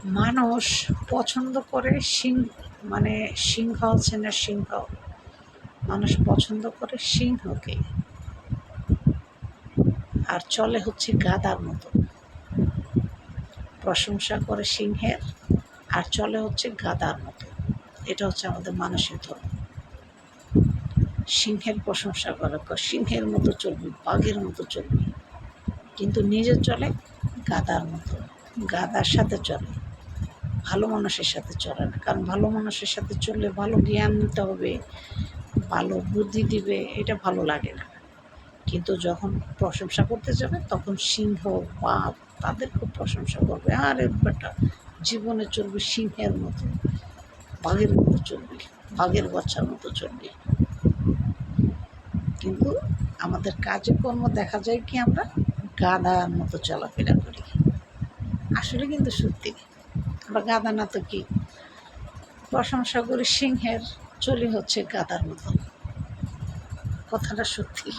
মানুষ পছন্দ করে মানে সিংহ আছে না, সিংহ। মানুষ পছন্দ করে সিংহকে, আর চলে হচ্ছে গাধার মতো। প্রশংসা করে সিংহের, আর চলে হচ্ছে গাধার মতো। এটা হচ্ছে আমাদের মানুষের ধর্ম। সিংহের প্রশংসা করে, সিংহের মতো চলবি, বাঘের মতো চলবি, কিন্তু নিজে চলে গাধার মতো। গাধার সাথে চলে, ভালো মানুষের সাথে চলে না। কারণ ভালো মানুষের সাথে চললে ভালো জ্ঞান নিতে হবে, ভালো বুদ্ধি দিবে, এটা ভালো লাগে না। কিন্তু যখন প্রশংসা করতে যাবে তখন সিংহ, বাঘ তাদের খুব প্রশংসা করবে। আরে বেটা, জীবনে চলবি সিংহের মতো, বাঘের মতো চলবি, বাঘের বাচ্চার মতো চলবি। কিন্তু আমাদের কাজকর্ম দেখা যায় কি আমরা গাধার মতো চলাফেরা করি। আসলে কিন্তু সত্যি আমরা গাধা না তো কি। প্রশংসা করি সিংহের, চলি হচ্ছে গাধার মতো। কথাটা সত্যি।